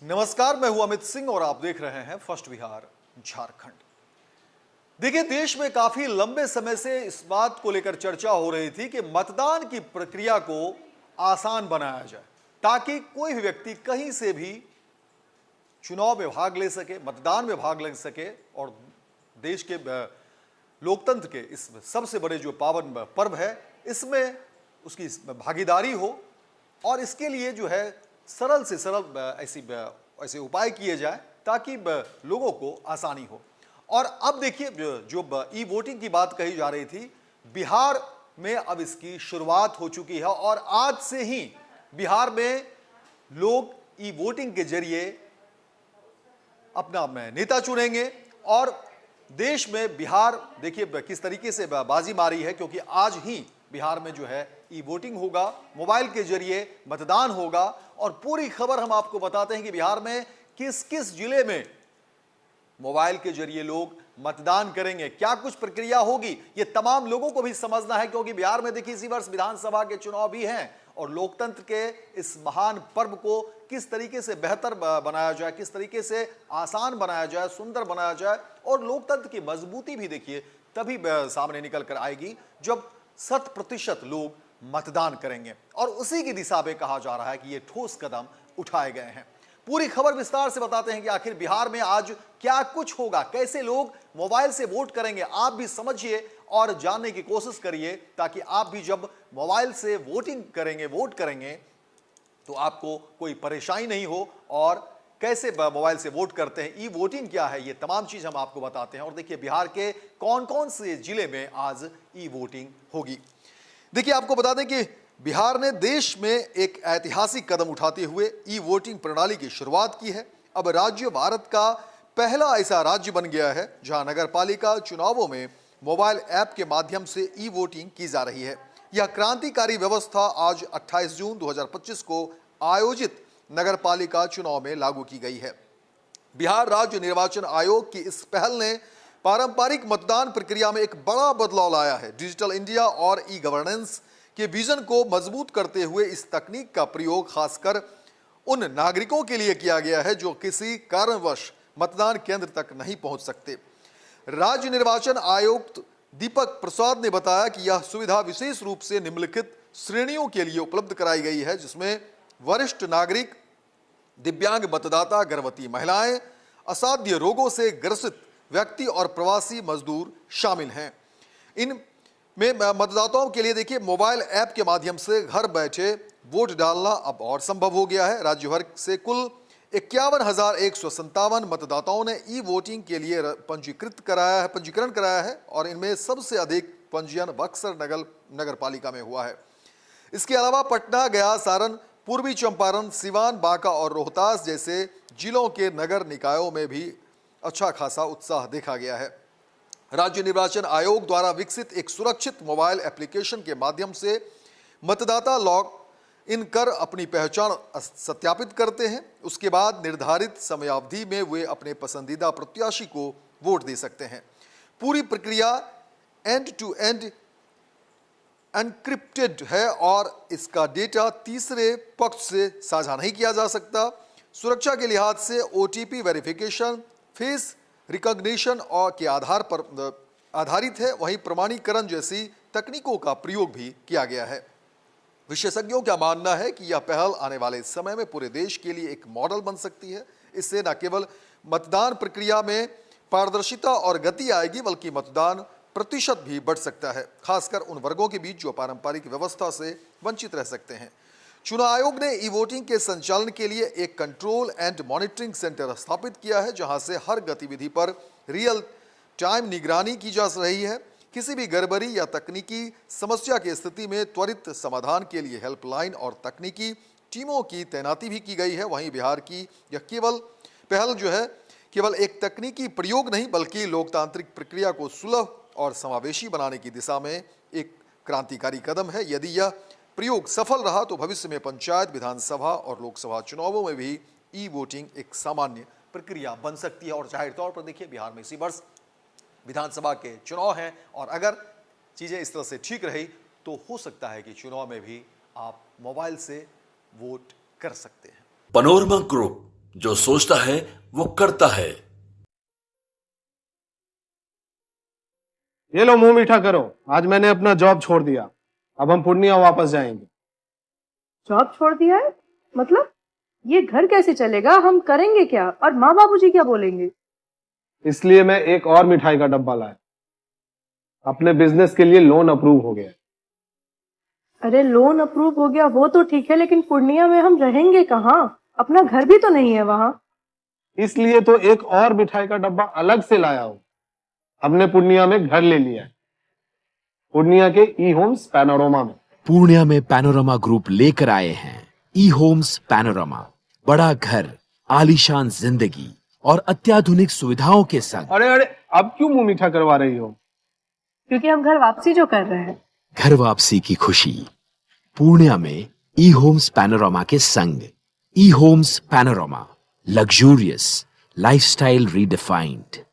नमस्कार, मैं हूं अमित सिंह और आप देख रहे हैं फर्स्ट बिहार झारखंड। देखिए, देश में काफी लंबे समय से इस बात को लेकर चर्चा हो रही थी कि मतदान की प्रक्रिया को आसान बनाया जाए ताकि कोई भी व्यक्ति कहीं से भी चुनाव में भाग ले सके, मतदान में भाग ले सके और देश के लोकतंत्र के इस सबसे बड़े जो पावन पर्व है इसमें उसकी भागीदारी हो। और इसके लिए जो है सरल से सरल ऐसे उपाय किए जाए ताकि लोगों को आसानी हो। और अब देखिए, जो ई वोटिंग की बात कही जा रही थी, बिहार में अब इसकी शुरुआत हो चुकी है और आज से ही बिहार में लोग ई वोटिंग के जरिए अपना नेता चुनेंगे। और देश में बिहार देखिए किस तरीके से बाजी मारी है, क्योंकि आज ही बिहार में जो है ई वोटिंग होगा, मोबाइल के जरिए मतदान होगा। और पूरी खबर हम आपको बताते हैं कि बिहार में किस किस जिले में मोबाइल के जरिए लोग मतदान करेंगे, क्या कुछ प्रक्रिया होगी, ये तमाम लोगों को भी समझना है। क्योंकि बिहार में देखिए इसी वर्ष विधानसभा के चुनाव भी हैं और लोकतंत्र के इस महान पर्व को किस तरीके से बेहतर बनाया जाए, किस तरीके से आसान बनाया जाए, सुंदर बनाया जाए। और लोकतंत्र की मजबूती भी देखिए तभी सामने निकल कर आएगी जब 100% लोग मतदान करेंगे। और उसी की दिशा में कहा जा रहा है कि ये ठोस कदम उठाए गए हैं। पूरी खबर विस्तार से बताते हैं कि आखिर बिहार में आज क्या कुछ होगा, कैसे लोग मोबाइल से वोट करेंगे। आप भी समझिए और जानने की कोशिश करिए ताकि आप भी जब मोबाइल से वोटिंग करेंगे, वोट करेंगे, तो आपको कोई परेशानी नहीं हो। और कैसे मोबाइल से वोट करते हैं, ई वोटिंग क्या है, ये तमाम चीज हम आपको बताते हैं। और देखिए बिहार के कौन कौन से जिले में आज ई वोटिंग होगी। देखिए, आपको बता दें कि बिहार ने देश में एक ऐतिहासिक कदम उठाते हुए ई वोटिंग प्रणाली की शुरुआत की है। अब राज्य भारत का पहला ऐसा राज्य बन गया है जहां नगर पालिका चुनावों में मोबाइल ऐप के माध्यम से ई वोटिंग की जा रही है। यह क्रांतिकारी व्यवस्था आज 28 जून 2025 को आयोजित नगर पालिका चुनाव में लागू की गई है। बिहार राज्य निर्वाचन आयोग की इस पहल ने पारंपरिक मतदान प्रक्रिया में एक बड़ा बदलाव लाया है। डिजिटल इंडिया और ई गवर्नेंस के विजन को मजबूत करते हुए इस तकनीक का प्रयोग खासकर उन नागरिकों के लिए किया गया है जो किसी कारणवश मतदान केंद्र तक नहीं पहुंच सकते। राज्य निर्वाचन आयुक्त दीपक प्रसाद ने बताया कि यह सुविधा विशेष रूप से निम्नलिखित श्रेणियों के लिए उपलब्ध कराई गई है, जिसमें वरिष्ठ नागरिक, दिव्यांग मतदाता, गर्भवती महिलाएं, असाध्य रोगों से ग्रसित व्यक्ति और प्रवासी मजदूर शामिल हैं। इन में मतदाताओं के लिए देखिए मोबाइल ऐप के माध्यम से घर बैठे वोट डालना अब और संभव हो गया है। राज्य भर से कुल 51,157 मतदाताओं ने ई वोटिंग के लिए पंजीकरण कराया है और इनमें सबसे अधिक पंजीयन बक्सर नगर पालिका में हुआ है। इसके अलावा पटना, गया, सारण, पूर्वी चंपारण, सिवान, बांका और रोहतास जैसे जिलों के नगर निकायों में भी अच्छा खासा उत्साह देखा गया है। राज्य निर्वाचन आयोग द्वारा विकसित एक सुरक्षित मोबाइल एप्लीकेशन के माध्यम से मतदाता लॉग इन कर अपनी पहचान सत्यापित करते हैं। उसके बाद निर्धारित समयावधि में वे अपने पसंदीदा प्रत्याशी को वोट दे सकते हैं। पूरी प्रक्रिया एंड टू एंड एनक्रिप्टेड है और इसका डेटा तीसरे पक्ष से साझा नहीं किया जा सकता। सुरक्षा के लिहाज से ओटीपी वेरिफिकेशन, फेस रिकॉग्निशन और के आधार पर आधारित है। वहीं प्रमाणीकरण जैसी तकनीकों का प्रयोग भी किया गया है। विशेषज्ञों का मानना है कि यह पहल आने वाले समय में पूरे देश के लिए एक मॉडल बन सकती है। इससे न केवल मतदान प्रक्रिया में पारदर्शिता और गति आएगी, बल्कि मतदान प्रतिशत भी बढ़ सकता है, खासकर उन वर्गों के बीच जो पारंपरिक व्यवस्था से वंचित रह सकते हैं। चुनाव आयोग ने ई वोटिंग के संचालन के लिए एक कंट्रोल एंड मॉनिटरिंग सेंटर स्थापित किया है, जहां से हर गतिविधि पर रियल टाइम निगरानी की जा रही है। किसी भी गड़बड़ी या तकनीकी समस्या की स्थिति में त्वरित समाधान के लिए हेल्पलाइन और तकनीकी टीमों की तैनाती भी की गई है। वहीं बिहार की यह पहल जो है केवल एक तकनीकी प्रयोग नहीं, बल्कि लोकतांत्रिक प्रक्रिया को सुलभ और समावेशी बनाने की दिशा में एक क्रांतिकारी कदम है। यदि यह प्रयोग सफल रहा तो भविष्य में पंचायत, विधानसभा और लोकसभा चुनावों में भी ई वोटिंग एक सामान्य प्रक्रिया बन सकती है। और जाहिर तौर पर देखिए बिहार में इसी वर्ष विधानसभा के चुनाव हैं और अगर चीज़ें इस तरह से ठीक रही तो हो सकता है कि चुनाव में भी आप मोबाइल से वोट कर सकते हैं। पनोरमा ग्रुप, जो सोचता है वो करता है। ये लो मुंह मीठा करो, आज मैंने अपना जॉब छोड़ दिया। अब हम पूर्णिया वापस जाएंगे। जॉब छोड़ दिया है? मतलब ये घर कैसे चलेगा? हम करेंगे क्या? और माँ बाबूजी क्या बोलेंगे? इसलिए मैं एक और मिठाई का डब्बा लाया। अपने बिजनेस के लिए लोन अप्रूव हो गया। अरे लोन अप्रूव हो गया वो तो ठीक है, लेकिन पूर्णिया में हम रहेंगे कहाँ? अपना घर भी तो नहीं है वहां। इसलिए तो एक और मिठाई का डब्बा अलग से लाया हूं। हमने पूर्णिया में घर ले लिया है, पूर्णिया के ई होम्स पैनोरमा में। पूर्णिया में पैनोरमा ग्रुप लेकर आए हैं ई होम्स पैनोरमा। बड़ा घर, आलीशान जिंदगी और अत्याधुनिक सुविधाओं के संग। अरे अरे, अब क्यों मुंह मीठा करवा रही हो? क्योंकि हम घर वापसी जो कर रहे हैं। घर वापसी की खुशी पूर्णिया में ई होम्स पैनोरमा के संग। E homes panorama, luxurious lifestyle redefined.